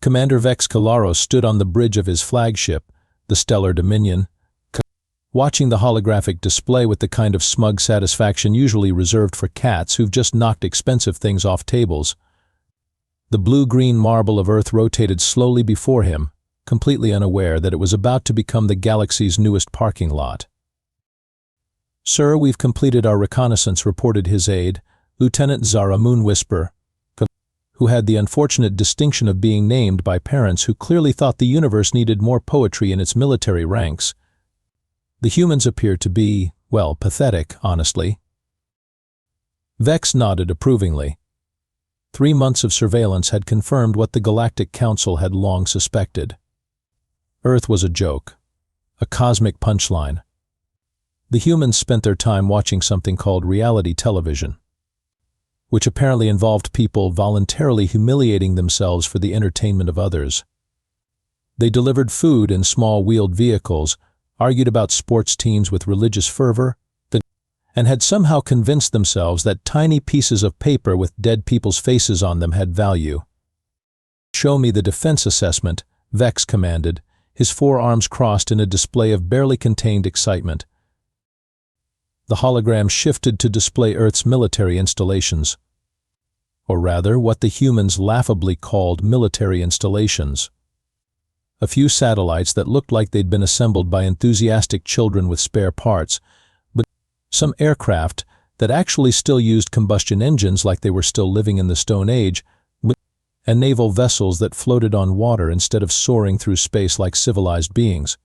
Commander Vex Kalaros stood on the bridge of his flagship, the Stellar Dominion, watching the holographic display with the kind of smug satisfaction usually reserved for cats who've just knocked expensive things off tables. The blue-green marble of Earth rotated slowly before him, completely unaware that it was about to become the galaxy's newest parking lot. "Sir, we've completed our reconnaissance," reported his aide, Lieutenant Zara Moonwhisper, who had the unfortunate distinction of being named by parents who clearly thought the universe needed more poetry in its military ranks. The humans appeared to be, well, pathetic, honestly. Vex nodded approvingly. 3 months of surveillance had confirmed what the Galactic Council had long suspected. Earth was a joke, a cosmic punchline. The humans spent their time watching something called reality television, which apparently involved people voluntarily humiliating themselves for the entertainment of others. They delivered food in small wheeled vehicles, argued about sports teams with religious fervor, and had somehow convinced themselves that tiny pieces of paper with dead people's faces on them had value. "Show me the defense assessment," Vex commanded, his forearms crossed in a display of barely contained excitement. The hologram shifted to display Earth's military installations, or rather what the humans laughably called military installations. A few satellites that looked like they'd been assembled by enthusiastic children with spare parts, but some aircraft that actually still used combustion engines like they were still living in the Stone Age, and naval vessels that floated on water instead of soaring through space like civilized beings.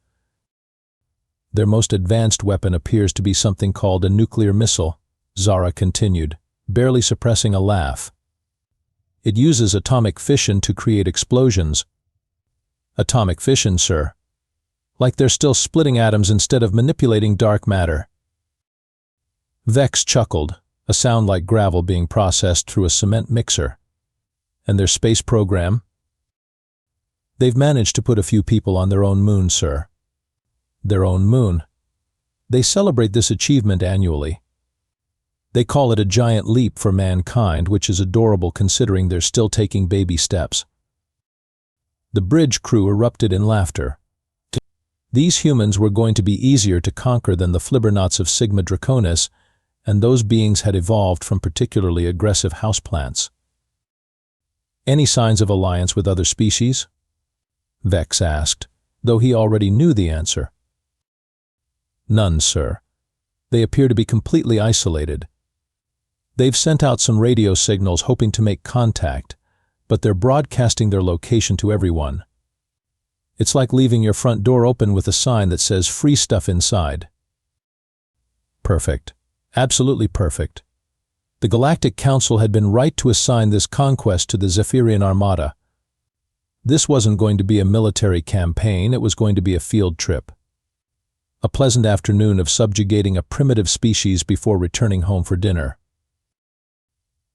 "Their most advanced weapon appears to be something called a nuclear missile," Zara continued, barely suppressing a laugh. "It uses atomic fission to create explosions." "Atomic fission, sir? Like they're still splitting atoms instead of manipulating dark matter." Vex chuckled, a sound like gravel being processed through a cement mixer. "And their space program?" "They've managed to put a few people on their own moon, sir." "Their own moon?" "They celebrate this achievement annually. They call it a giant leap for mankind, which is adorable considering they're still taking baby steps." The bridge crew erupted in laughter. These humans were going to be easier to conquer than the Flibbernauts of Sigma Draconis, and those beings had evolved from particularly aggressive houseplants. "Any signs of alliance with other species?" Vex asked, though he already knew the answer. "None, sir. They appear to be completely isolated. They've sent out some radio signals hoping to make contact, but they're broadcasting their location to everyone. It's like leaving your front door open with a sign that says free stuff inside." Perfect. Absolutely perfect. The Galactic Council had been right to assign this conquest to the Zephyrian Armada. This wasn't going to be a military campaign, it was going to be a field trip. A pleasant afternoon of subjugating a primitive species before returning home for dinner.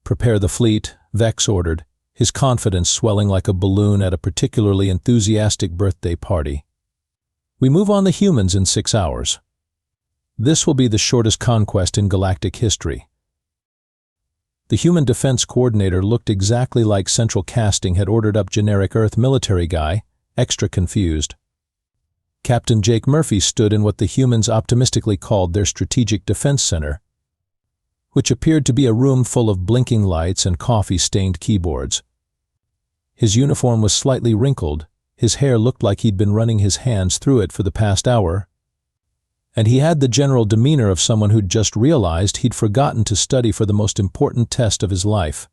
"Prepare the fleet," Vex ordered, his confidence swelling like a balloon at a particularly enthusiastic birthday party. "We move on the humans in 6 hours. This will be the shortest conquest in galactic history." The human defense coordinator looked exactly like Central Casting had ordered up generic Earth military guy, extra confused. Captain Jake Murphy stood in what the humans optimistically called their strategic defense center, which appeared to be a room full of blinking lights and coffee-stained keyboards. His uniform was slightly wrinkled, his hair looked like he'd been running his hands through it for the past hour, and he had the general demeanor of someone who'd just realized he'd forgotten to study for the most important test of his life.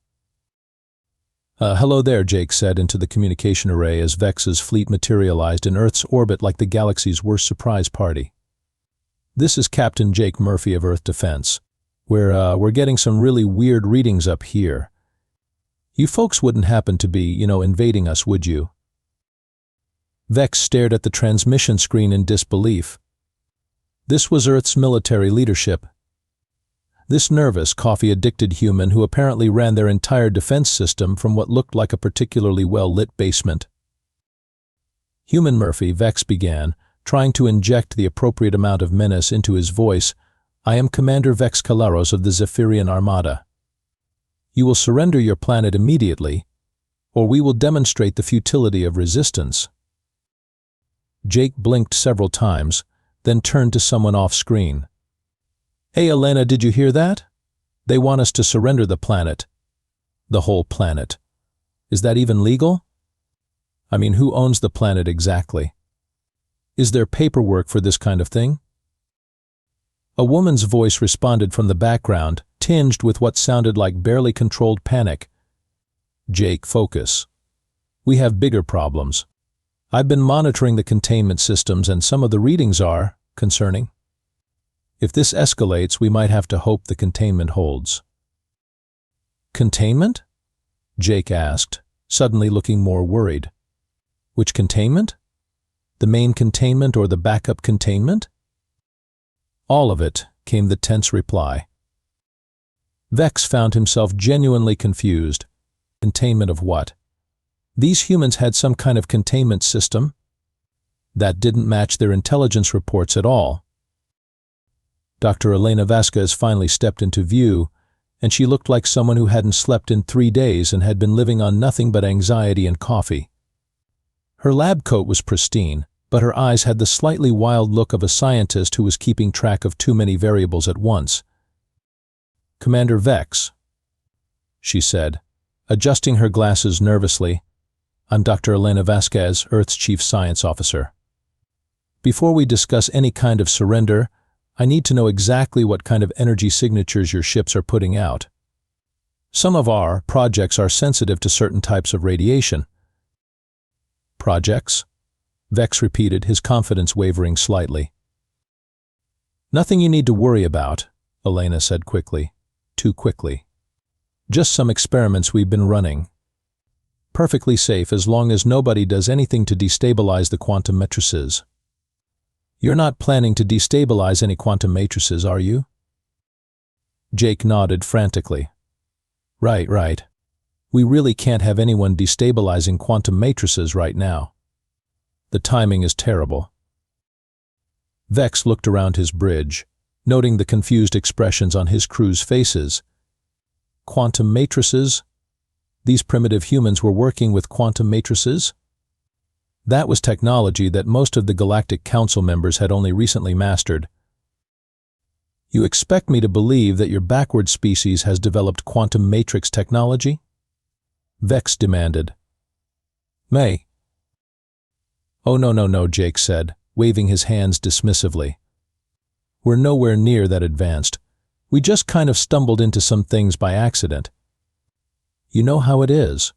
"Hello there," Jake said into the communication array as Vex's fleet materialized in Earth's orbit like the galaxy's worst surprise party. "This is Captain Jake Murphy of Earth Defense. We're getting some really weird readings up here. You folks wouldn't happen to be, invading us, would you?" Vex stared at the transmission screen in disbelief. This was Earth's military leadership. This nervous, coffee-addicted human who apparently ran their entire defense system from what looked like a particularly well-lit basement. "Human Murphy," Vex began, trying to inject the appropriate amount of menace into his voice, "I am Commander Vex Kalaros of the Zephyrian Armada. You will surrender your planet immediately, or we will demonstrate the futility of resistance." Jake blinked several times, then turned to someone off-screen. "Hey, Elena, did you hear that? They want us to surrender the planet. The whole planet. Is that even legal? I mean, who owns the planet exactly? Is there paperwork for this kind of thing?" A woman's voice responded from the background, tinged with what sounded like barely controlled panic. "Jake, focus. We have bigger problems. I've been monitoring the containment systems and some of the readings are concerning. If this escalates, we might have to hope the containment holds." "Containment?" Jake asked, suddenly looking more worried. "Which containment? The main containment or the backup containment?" "All of it," came the tense reply. Vex found himself genuinely confused. Containment of what? These humans had some kind of containment system? That didn't match their intelligence reports at all. Dr. Elena Vasquez finally stepped into view, and she looked like someone who hadn't slept in 3 days and had been living on nothing but anxiety and coffee. Her lab coat was pristine, but her eyes had the slightly wild look of a scientist who was keeping track of too many variables at once. "Commander Vex," she said, adjusting her glasses nervously. "I'm Dr. Elena Vasquez, Earth's Chief Science Officer. Before we discuss any kind of surrender, I need to know exactly what kind of energy signatures your ships are putting out. Some of our projects are sensitive to certain types of radiation." "Projects?" Vex repeated, his confidence wavering slightly. "Nothing you need to worry about," Elena said quickly. Too quickly. "Just some experiments we've been running. Perfectly safe as long as nobody does anything to destabilize the quantum matrices." "You're not planning to destabilize any quantum matrices, are you?" Jake nodded frantically. Right. We really can't have anyone destabilizing quantum matrices right now. The timing is terrible." Vex looked around his bridge, noting the confused expressions on his crew's faces. Quantum matrices? These primitive humans were working with quantum matrices? That was technology that most of the Galactic Council members had only recently mastered. "You expect me to believe that your backward species has developed quantum matrix technology?" Vex demanded. "May." "Oh, no, Jake said, waving his hands dismissively. "We're nowhere near that advanced. We just kind of stumbled into some things by accident. You know how it is.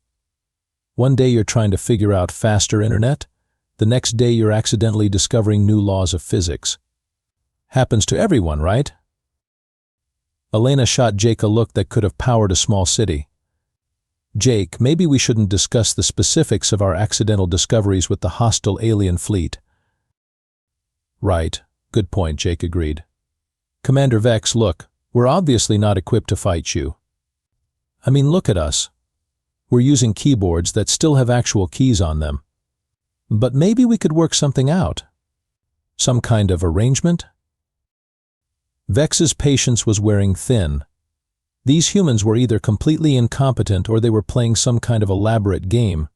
One day you're trying to figure out faster internet, the next day you're accidentally discovering new laws of physics. Happens to everyone, right?" Elena shot Jake a look that could have powered a small city. "Jake, maybe we shouldn't discuss the specifics of our accidental discoveries with the hostile alien fleet." "Right. Good point," Jake agreed. "Commander Vex, look, we're obviously not equipped to fight you. I mean, look at us. We're using keyboards that still have actual keys on them. But maybe we could work something out. Some kind of arrangement?" Vex's patience was wearing thin. These humans were either completely incompetent or they were playing some kind of elaborate game.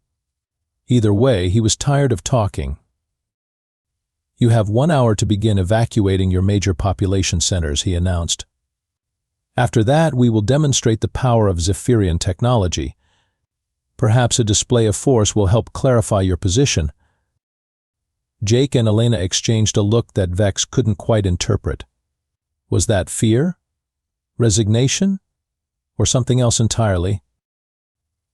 Either way, he was tired of talking. "You have 1 hour to begin evacuating your major population centers," he announced. "After that, we will demonstrate the power of Zephyrian technology. Perhaps a display of force will help clarify your position." Jake and Elena exchanged a look that Vex couldn't quite interpret. Was that fear? Resignation? Or something else entirely?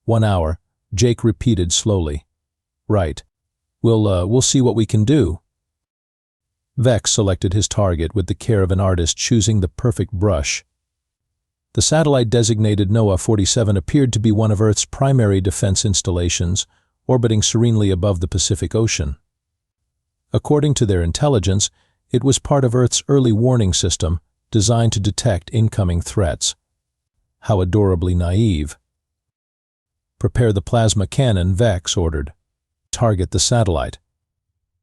1 hour, Jake repeated slowly. "Right. We'll see what we can do." Vex selected his target with the care of an artist choosing the perfect brush. The satellite designated NOAA 47 appeared to be one of Earth's primary defense installations, orbiting serenely above the Pacific Ocean. According to their intelligence, it was part of Earth's early warning system, designed to detect incoming threats. How adorably naive. "Prepare the plasma cannon," Vex ordered. "Target the satellite.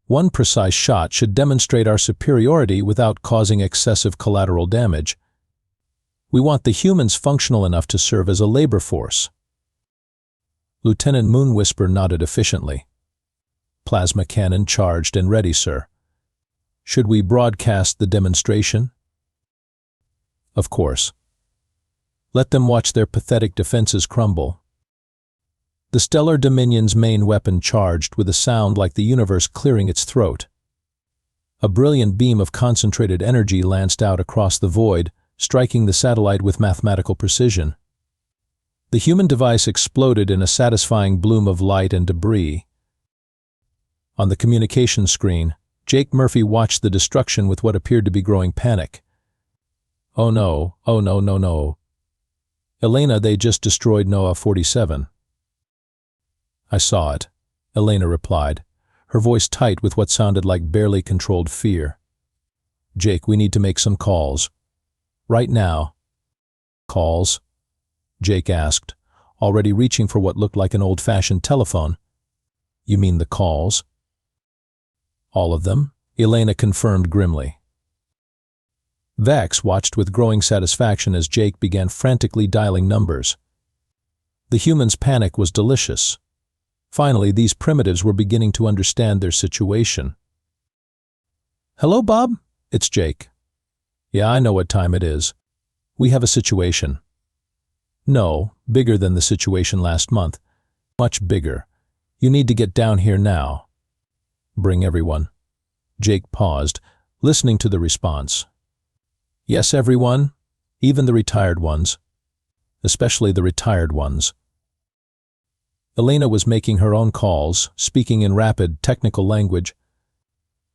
One precise shot should demonstrate our superiority without causing excessive collateral damage. We want the humans functional enough to serve as a labor force." Lieutenant Moonwhisper nodded efficiently. Plasma cannon charged and ready, sir. Should we broadcast the demonstration? Of course. Let them watch their pathetic defenses crumble. The Stellar Dominion's main weapon charged with a sound like the universe clearing its throat. A brilliant beam of concentrated energy lanced out across the void, striking the satellite with mathematical precision. The human device exploded in a satisfying bloom of light and debris. On the communication screen, Jake Murphy watched the destruction with what appeared to be growing panic. Oh no, oh no, no, no. Elena, they just destroyed Noah 47. I saw it, Elena replied, her voice tight with what sounded like barely controlled fear. Jake, we need to make some calls. Right now. Calls? Jake asked, already reaching for what looked like an old-fashioned telephone. You mean the calls? All of them, Elena confirmed grimly. Vex watched with growing satisfaction as Jake began frantically dialing numbers. The human's panic was delicious. Finally, these primitives were beginning to understand their situation. Hello, Bob? It's Jake. Yeah, I know what time it is. We have a situation. No, bigger than the situation last month. Much bigger. You need to get down here now. Bring everyone. Jake paused, listening to the response. Yes, everyone, even the retired ones. Especially the retired ones. Elena was making her own calls, speaking in rapid, technical language.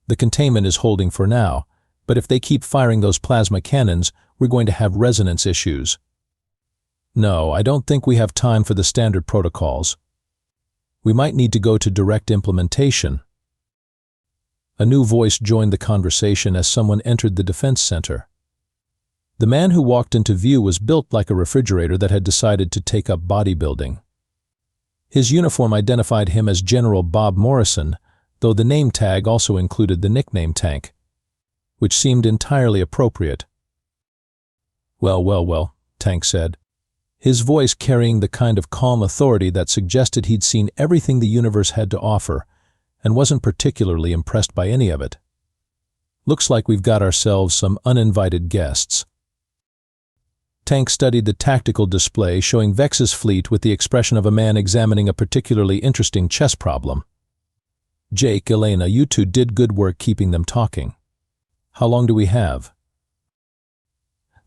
The containment is holding for now, but if they keep firing those plasma cannons, we're going to have resonance issues. No, I don't think we have time for the standard protocols. We might need to go to direct implementation. A new voice joined the conversation as someone entered the defense center. The man who walked into view was built like a refrigerator that had decided to take up bodybuilding. His uniform identified him as General Bob Morrison, though the name tag also included the nickname Tank, which seemed entirely appropriate. Well, Tank said, his voice carrying the kind of calm authority that suggested he'd seen everything the universe had to offer and wasn't particularly impressed by any of it. Looks like we've got ourselves some uninvited guests. Tank studied the tactical display showing Vex's fleet with the expression of a man examining a particularly interesting chess problem. Jake, Elena, you two did good work keeping them talking. How long do we have?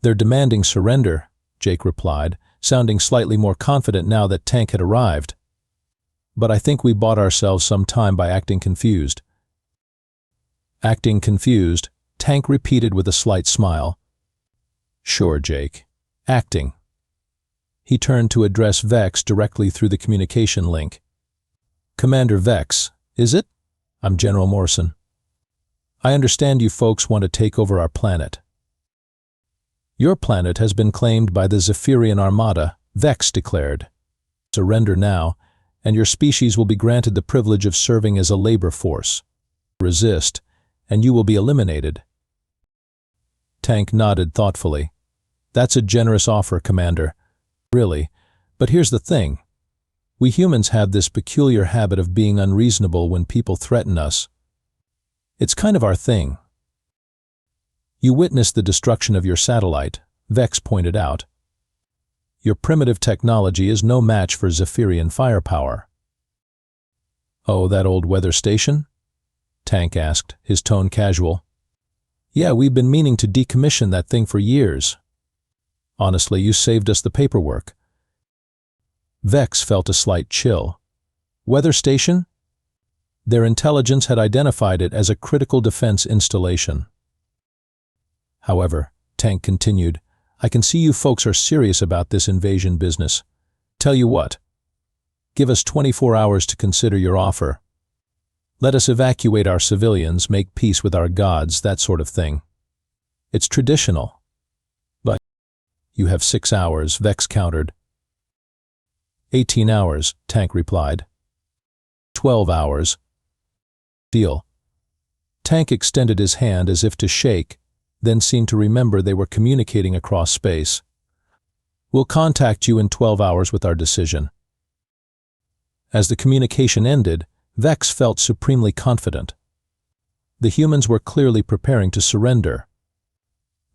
They're demanding surrender, Jake replied, sounding slightly more confident now that Tank had arrived. But I think we bought ourselves some time by acting confused. Acting confused, Tank repeated with a slight smile. Sure, Jake. Acting. He turned to address Vex directly through the communication link. Commander Vex, is it? I'm General Morrison. I understand you folks want to take over our planet. Your planet has been claimed by the Zephyrian armada, Vex declared. Surrender now, and your species will be granted the privilege of serving as a labor force. Resist, and you will be eliminated. Tank nodded thoughtfully. That's a generous offer, Commander. Really, but here's the thing. We humans have this peculiar habit of being unreasonable when people threaten us. It's kind of our thing. You witnessed the destruction of your satellite, Vex pointed out. Your primitive technology is no match for Zephyrian firepower. Oh, that old weather station? Tank asked, his tone casual. Yeah, we've been meaning to decommission that thing for years. Honestly, you saved us the paperwork. Vex felt a slight chill. Weather station? Their intelligence had identified it as a critical defense installation. However, Tank continued, I can see you folks are serious about this invasion business. Tell you what. Give us 24 hours to consider your offer. Let us evacuate our civilians, make peace with our gods, that sort of thing. It's traditional. But you have 6 hours, Vex countered. 18 hours, Tank replied. 12 hours. Deal. Tank extended his hand as if to shake, then seemed to remember they were communicating across space. We'll contact you in 12 hours with our decision. As the communication ended, Vex felt supremely confident. The humans were clearly preparing to surrender.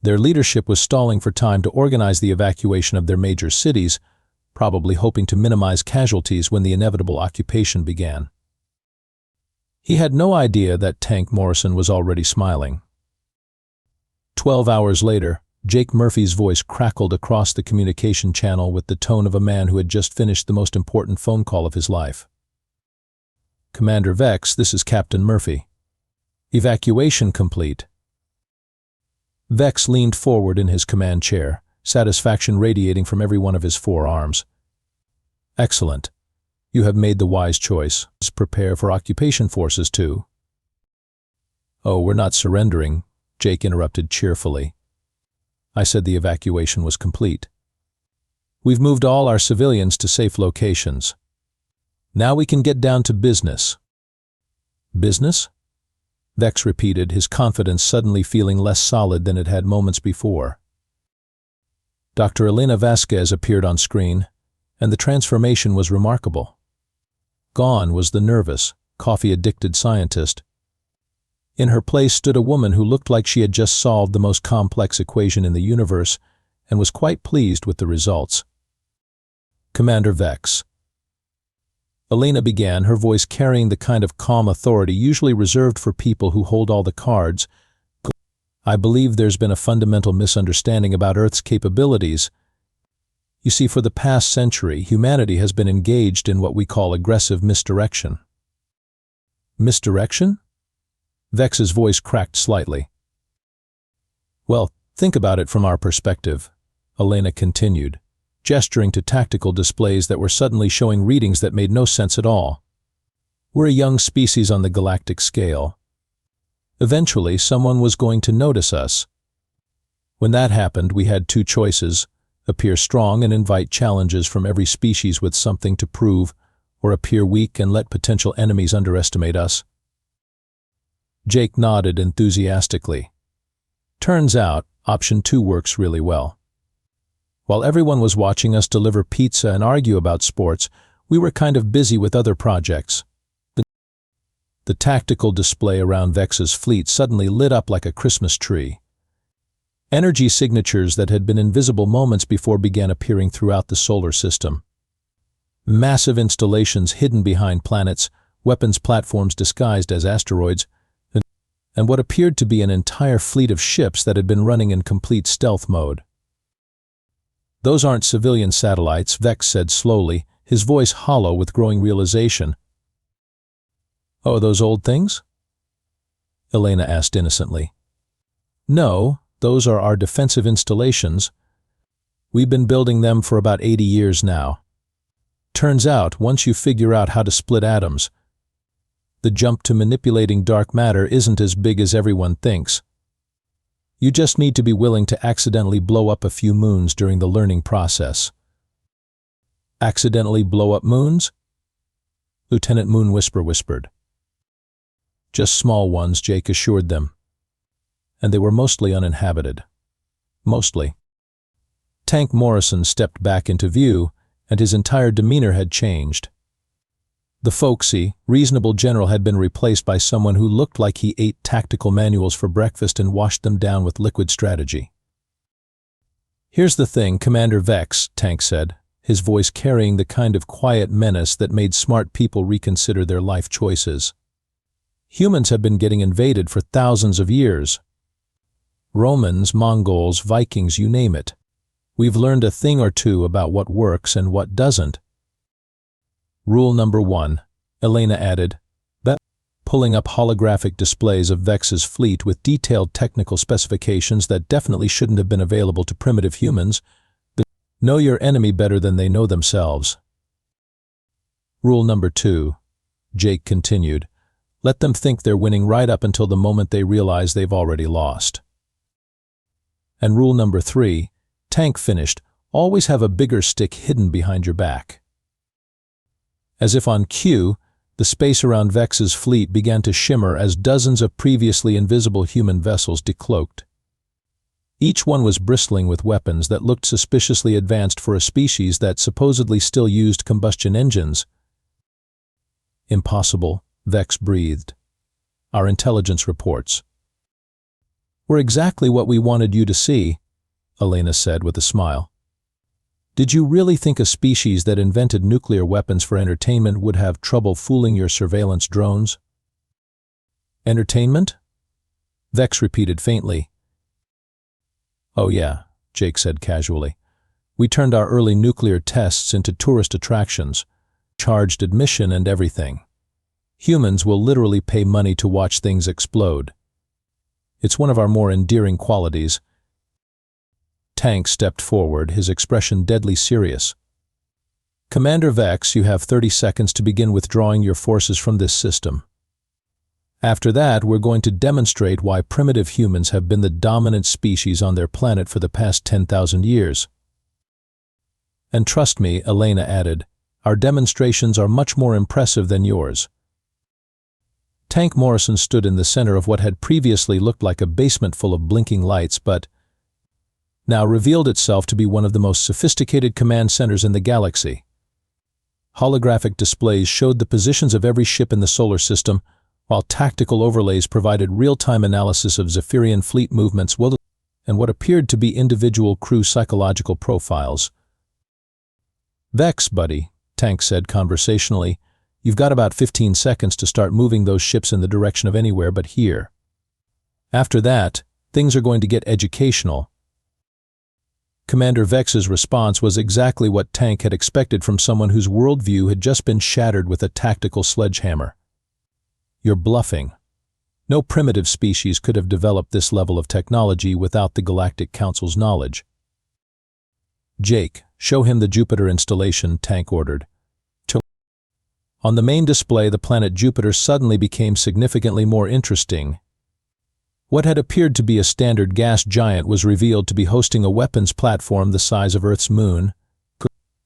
Their leadership was stalling for time to organize the evacuation of their major cities, probably hoping to minimize casualties when the inevitable occupation began. He had no idea that Tank Morrison was already smiling. 12 hours later, Jake Murphy's voice crackled across the communication channel with the tone of a man who had just finished the most important phone call of his life. "Commander Vex, this is Captain Murphy. Evacuation complete." Vex leaned forward in his command chair, satisfaction radiating from every one of his 4 arms. "Excellent. You have made the wise choice. Prepare for occupation forces too." "Oh, we're not surrendering," Jake interrupted cheerfully. "I said the evacuation was complete. We've moved all our civilians to safe locations. Now we can get down to business." "Business?" Vex repeated, his confidence suddenly feeling less solid than it had moments before. Dr. Elena Vasquez appeared on screen, and the transformation was remarkable. Gone was the nervous, coffee-addicted scientist. In her place stood a woman who looked like she had just solved the most complex equation in the universe and was quite pleased with the results. "Commander Vex." Elena began, her voice carrying the kind of calm authority usually reserved for people who hold all the cards. "I believe there's been a fundamental misunderstanding about Earth's capabilities. You see, for the past century, humanity has been engaged in what we call aggressive misdirection." "Misdirection?" Vex's voice cracked slightly. "Well, think about it from our perspective," Elena continued, gesturing to tactical displays that were suddenly showing readings that made no sense at all. "We're a young species on the galactic scale. Eventually, someone was going to notice us. When that happened, we had 2 choices: appear strong and invite challenges from every species with something to prove, or appear weak and let potential enemies underestimate us." Jake nodded enthusiastically. "Turns out, option 2 works really well. While everyone was watching us deliver pizza and argue about sports, we were kind of busy with other projects." The tactical display around Vex's fleet suddenly lit up like a Christmas tree. Energy signatures that had been invisible moments before began appearing throughout the solar system. Massive installations hidden behind planets, weapons platforms disguised as asteroids, and what appeared to be an entire fleet of ships that had been running in complete stealth mode. "Those aren't civilian satellites," Vex said slowly, his voice hollow with growing realization. "Oh, those old things?" Elena asked innocently. "No, those are our defensive installations. We've been building them for about 80 years now. Turns out, once you figure out how to split atoms, the jump to manipulating dark matter isn't as big as everyone thinks. You just need to be willing to accidentally blow up a few moons during the learning process." "Accidentally blow up moons?" Lieutenant Moon whispered. "Just small ones," Jake assured them. "And they were mostly uninhabited. Mostly." Tank Morrison stepped back into view, and his entire demeanor had changed. The folksy, reasonable general had been replaced by someone who looked like he ate tactical manuals for breakfast and washed them down with liquid strategy. "Here's the thing, Commander Vex," Tank said, his voice carrying the kind of quiet menace that made smart people reconsider their life choices. "Humans have been getting invaded for thousands of years. Romans, Mongols, Vikings, you name it. We've learned a thing or two about what works and what doesn't. Rule number 1, Elena added, pulling up holographic displays of Vex's fleet with detailed technical specifications that definitely shouldn't have been available to primitive humans. Know your enemy better than they know themselves. Rule number 2, Jake continued, let them think they're winning right up until the moment they realize they've already lost. And rule number 3, Tank finished, always have a bigger stick hidden behind your back. As if on cue, the space around Vex's fleet began to shimmer as dozens of previously invisible human vessels decloaked. Each one was bristling with weapons that looked suspiciously advanced for a species that supposedly still used combustion engines. Impossible, Vex breathed. Our intelligence reports. We're exactly what we wanted you to see, Elena said with a smile. Did you really think a species that invented nuclear weapons for entertainment would have trouble fooling your surveillance drones? Entertainment? Vex repeated faintly. Oh yeah, Jake said casually. We turned our early nuclear tests into tourist attractions, charged admission and everything. Humans will literally pay money to watch things explode. It's one of our more endearing qualities. Tank stepped forward, his expression deadly serious. Commander Vex, you have 30 seconds to begin withdrawing your forces from this system. After that, we're going to demonstrate why primitive humans have been the dominant species on their planet for the past 10,000 years. And trust me, Elena added, our demonstrations are much more impressive than yours. Tank Morrison stood in the center of what had previously looked like a basement full of blinking lights, but now revealed itself to be one of the most sophisticated command centers in the galaxy. Holographic displays showed the positions of every ship in the solar system, while tactical overlays provided real-time analysis of Zephyrian fleet movements and what appeared to be individual crew psychological profiles. Vex, buddy, Tank said conversationally, you've got about 15 seconds to start moving those ships in the direction of anywhere but here. After that, things are going to get educational. Commander Vex's response was exactly what Tank had expected from someone whose worldview had just been shattered with a tactical sledgehammer. You're bluffing. No primitive species could have developed this level of technology without the Galactic Council's knowledge. Jake, show him the Jupiter installation, Tank ordered. On the main display, the planet Jupiter suddenly became significantly more interesting. What had appeared to be a standard gas giant was revealed to be hosting a weapons platform the size of Earth's moon,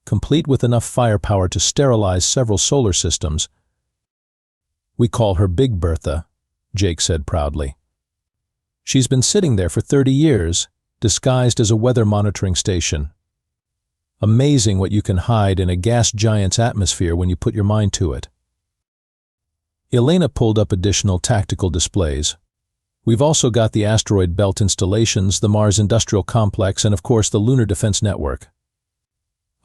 complete with enough firepower to sterilize several solar systems. We call her Big Bertha, Jake said proudly. She's been sitting there for 30 years, disguised as a weather monitoring station. Amazing what you can hide in a gas giant's atmosphere when you put your mind to it. Elena pulled up additional tactical displays. We've also got the asteroid belt installations, the Mars Industrial Complex, and of course the Lunar Defense Network.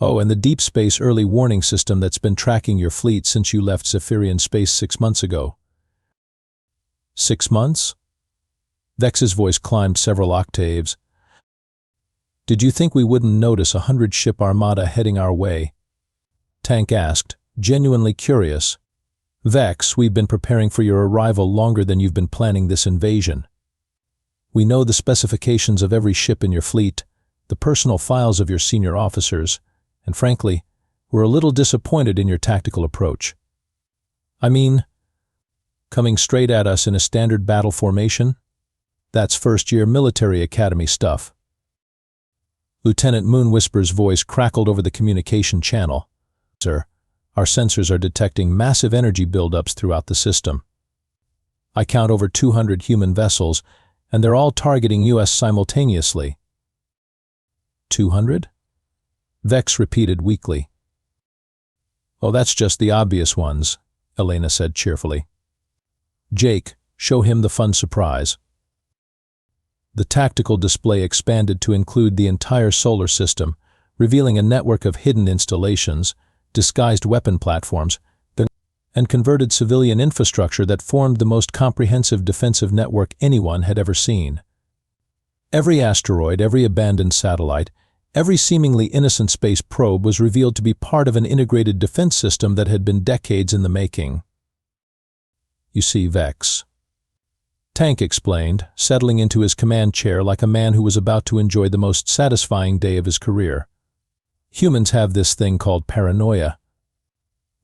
Oh, and the Deep Space Early Warning System that's been tracking your fleet since you left Zephyrian space 6 months ago. 6 months? Vex's voice climbed several octaves. Did you think we wouldn't notice 100-ship armada heading our way? Tank asked, genuinely curious. Vex, we've been preparing for your arrival longer than you've been planning this invasion. We know the specifications of every ship in your fleet, the personal files of your senior officers, and frankly, we're a little disappointed in your tactical approach. I mean, coming straight at us in a standard battle formation? That's first-year military academy stuff. Lieutenant Moonwhisper's voice crackled over the communication channel. Sir, our sensors are detecting massive energy buildups throughout the system. I count over 200 human vessels, and they're all targeting US simultaneously. 200? Vex repeated weakly. Oh, that's just the obvious ones, Elena said cheerfully. Jake, show him the fun surprise. The tactical display expanded to include the entire solar system, revealing a network of hidden installations, disguised weapon platforms, and converted civilian infrastructure that formed the most comprehensive defensive network anyone had ever seen. Every asteroid, every abandoned satellite, every seemingly innocent space probe was revealed to be part of an integrated defense system that had been decades in the making. You see, Vex. Tank explained, settling into his command chair like a man who was about to enjoy the most satisfying day of his career. Humans have this thing called paranoia.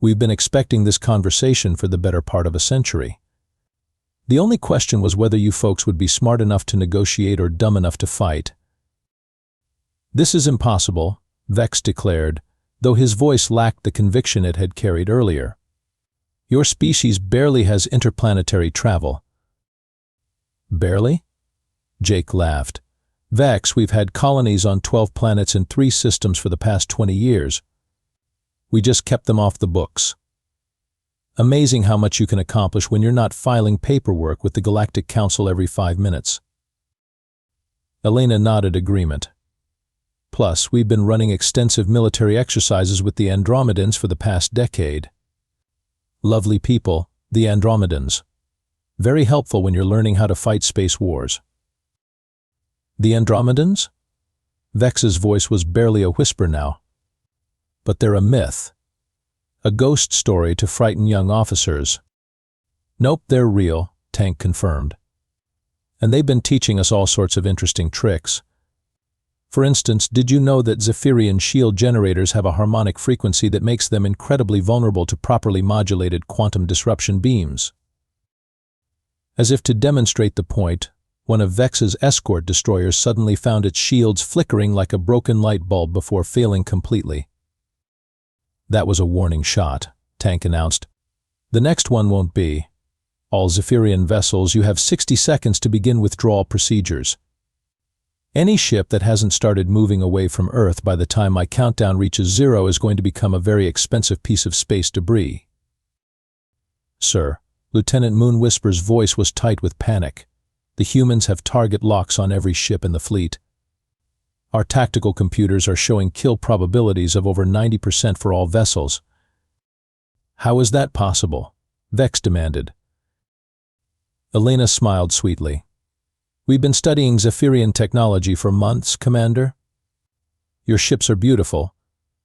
We've been expecting this conversation for the better part of a century. The only question was whether you folks would be smart enough to negotiate or dumb enough to fight. This is impossible, Vex declared, though his voice lacked the conviction it had carried earlier. Your species barely has interplanetary travel. Barely? Jake laughed. Vex, we've had colonies on 12 planets in 3 systems for the past 20 years. We just kept them off the books. Amazing how much you can accomplish when you're not filing paperwork with the Galactic Council every 5 minutes. Elena nodded agreement. Plus, we've been running extensive military exercises with the Andromedans for the past decade. Lovely people, the Andromedans. Very helpful when you're learning how to fight space wars. The Andromedans? Vex's voice was barely a whisper now. But they're a myth. A ghost story to frighten young officers. Nope, they're real, Tank confirmed. And they've been teaching us all sorts of interesting tricks. For instance, did you know that Zephyrian shield generators have a harmonic frequency that makes them incredibly vulnerable to properly modulated quantum disruption beams? As if to demonstrate the point, one of Vex's escort destroyers suddenly found its shields flickering like a broken light bulb before failing completely. That was a warning shot, Tank announced. The next one won't be. All Zephyrian vessels, you have 60 seconds to begin withdrawal procedures. Any ship that hasn't started moving away from Earth by the time my countdown reaches 0 is going to become a very expensive piece of space debris. Sir, Lieutenant Moon Whisper's voice was tight with panic. The humans have target locks on every ship in the fleet. Our tactical computers are showing kill probabilities of over 90% for all vessels. How is that possible? Vex demanded. Elena smiled sweetly. We've been studying Zephyrian technology for months, Commander. Your ships are beautiful,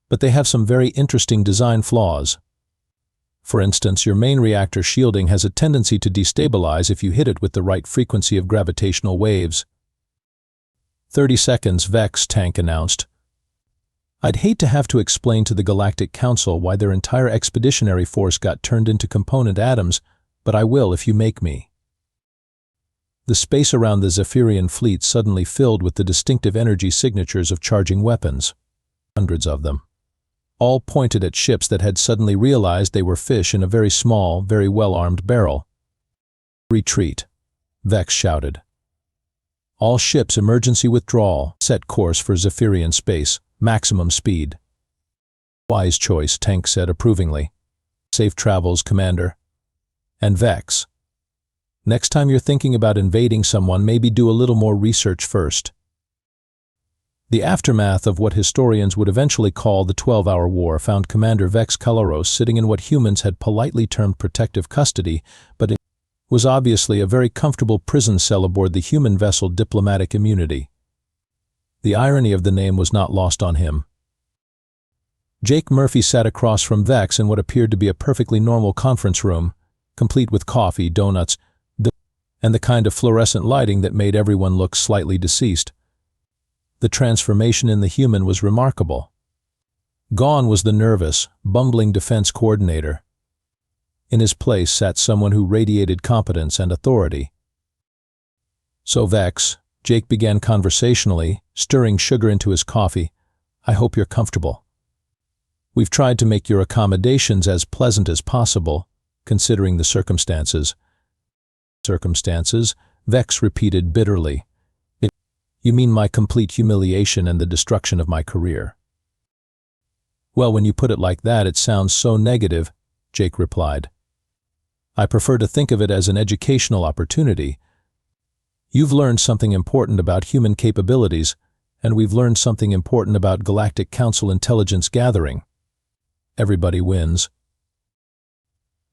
but they have some very interesting design flaws. For instance, your main reactor shielding has a tendency to destabilize if you hit it with the right frequency of gravitational waves. 30 seconds, Vex, Tank announced. I'd hate to have to explain to the Galactic Council why their entire expeditionary force got turned into component atoms, but I will if you make me. The space around the Zephyrian fleet suddenly filled with the distinctive energy signatures of charging weapons. Hundreds of them. All pointed at ships that had suddenly realized they were fish in a very small, very well-armed barrel. Retreat, Vex shouted. All ships emergency withdrawal, set course for Zephyrian space, maximum speed. Wise choice, Tank said approvingly. Safe travels, Commander. And Vex. Next time you're thinking about invading someone, maybe do a little more research first. The aftermath of what historians would eventually call the 12-hour war found Commander Vex Kalaros sitting in what humans had politely termed protective custody, but it was obviously a very comfortable prison cell aboard the human vessel Diplomatic Immunity. The irony of the name was not lost on him. Jake Murphy sat across from Vex in what appeared to be a perfectly normal conference room, complete with coffee, donuts, and the kind of fluorescent lighting that made everyone look slightly deceased. The transformation in the human was remarkable. Gone was the nervous, bumbling defense coordinator. In his place sat someone who radiated competence and authority. So Vex, Jake began conversationally, stirring sugar into his coffee, I hope you're comfortable. We've tried to make your accommodations as pleasant as possible, considering the circumstances. Circumstances, Vex repeated bitterly. You mean my complete humiliation and the destruction of my career? Well, when you put it like that, it sounds so negative, Jake replied. I prefer to think of it as an educational opportunity. You've learned something important about human capabilities, and we've learned something important about Galactic Council intelligence gathering. Everybody wins.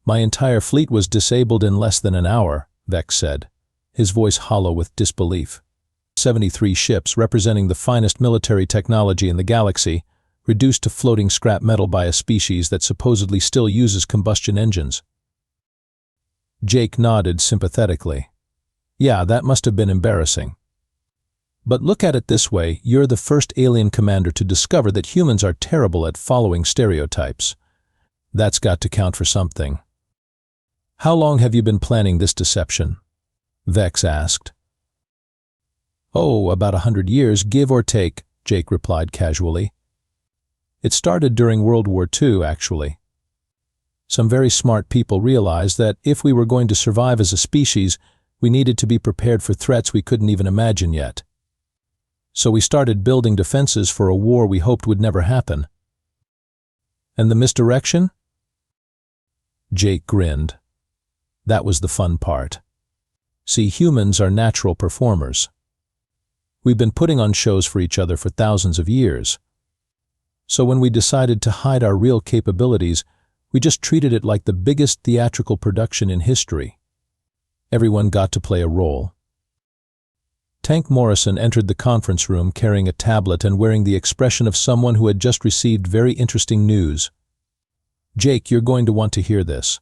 My entire fleet was disabled in less than an hour, Vex said, his voice hollow with disbelief. 73 ships representing the finest military technology in the galaxy, reduced to floating scrap metal by a species that supposedly still uses combustion engines. Jake nodded sympathetically. Yeah, that must have been embarrassing. But look at it this way, you're the first alien commander to discover that humans are terrible at following stereotypes. That's got to count for something. How long have you been planning this deception? Vex asked. Oh, about 100 years, give or take, Jake replied casually. It started during World War II, actually. Some very smart people realized that if we were going to survive as a species, we needed to be prepared for threats we couldn't even imagine yet. So we started building defenses for a war we hoped would never happen. And the misdirection? Jake grinned. That was the fun part. See, humans are natural performers. We've been putting on shows for each other for thousands of years. So when we decided to hide our real capabilities, we just treated it like the biggest theatrical production in history. Everyone got to play a role. Tank Morrison entered the conference room carrying a tablet and wearing the expression of someone who had just received very interesting news. Jake, you're going to want to hear this.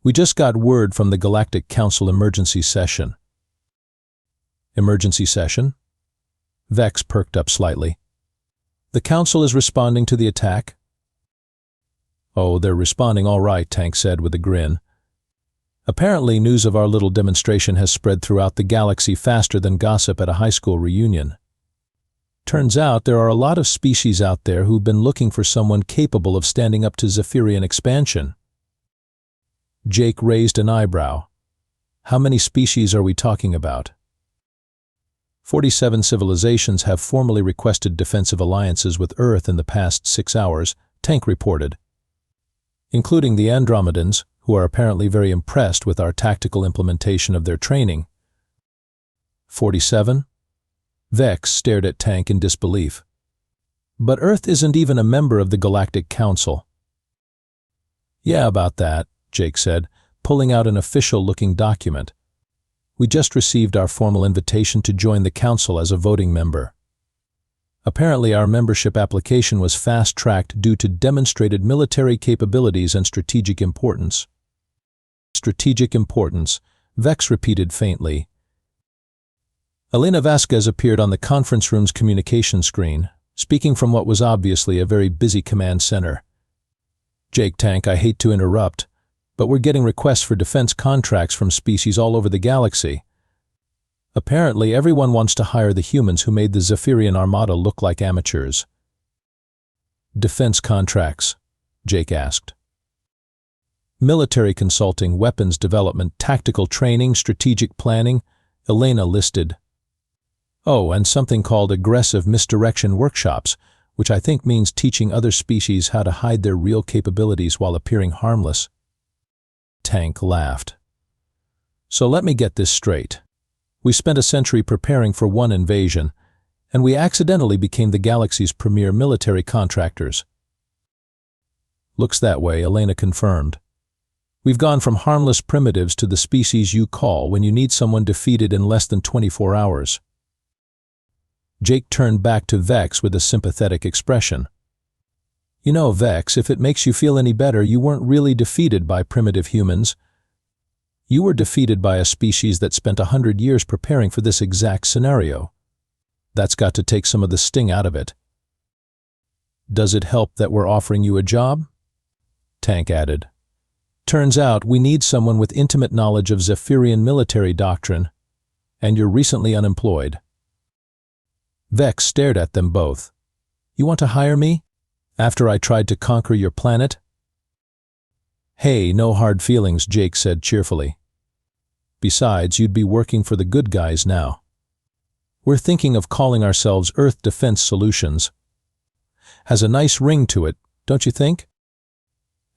We just got word from the Galactic Council emergency session. Emergency session? Vex perked up slightly. The Council is responding to the attack? Oh, they're responding all right, Tank said with a grin. Apparently, news of our little demonstration has spread throughout the galaxy faster than gossip at a high school reunion. Turns out there are a lot of species out there who've been looking for someone capable of standing up to Zephyrian expansion. Jake raised an eyebrow. How many species are we talking about? 47 civilizations have formally requested defensive alliances with Earth in the past 6 hours, Tank reported, including the Andromedans, who are apparently very impressed with our tactical implementation of their training. 47? Vex stared at Tank in disbelief. But Earth isn't even a member of the Galactic Council. Yeah, about that, Jake said, pulling out an official-looking document. We just received our formal invitation to join the Council as a voting member. Apparently, our membership application was fast-tracked due to demonstrated military capabilities and strategic importance. Strategic importance, Vex repeated faintly. Elena Vasquez appeared on the conference room's communication screen, speaking from what was obviously a very busy command center. Jake, Tank, I hate to interrupt, but we're getting requests for defense contracts from species all over the galaxy. Apparently, everyone wants to hire the humans who made the Zephyrian armada look like amateurs. Defense contracts? Jake asked. Military consulting, weapons development, tactical training, strategic planning, Elena listed. Oh, and something called aggressive misdirection workshops, which I think means teaching other species how to hide their real capabilities while appearing harmless. Tank laughed. So let me get this straight. We spent a century preparing for one invasion, and we accidentally became the galaxy's premier military contractors. Looks that way, Elena confirmed. We've gone from harmless primitives to the species you call when you need someone defeated in less than 24 hours. Jake turned back to Vex with a sympathetic expression. You know, Vex, if it makes you feel any better, you weren't really defeated by primitive humans. You were defeated by a species that spent 100 years preparing for this exact scenario. That's got to take some of the sting out of it. Does it help that we're offering you a job? Tank added. Turns out we need someone with intimate knowledge of Zephyrian military doctrine, and you're recently unemployed. Vex stared at them both. You want to hire me? After I tried to conquer your planet? Hey, no hard feelings, Jake said cheerfully. Besides, you'd be working for the good guys now. We're thinking of calling ourselves Earth Defense Solutions. Has a nice ring to it, don't you think?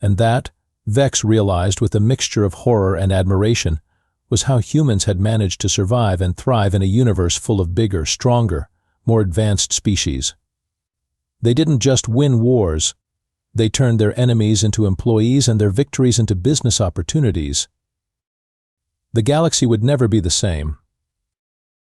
And that, Vex realized with a mixture of horror and admiration, was how humans had managed to survive and thrive in a universe full of bigger, stronger, more advanced species. They didn't just win wars, they turned their enemies into employees and their victories into business opportunities. The galaxy would never be the same,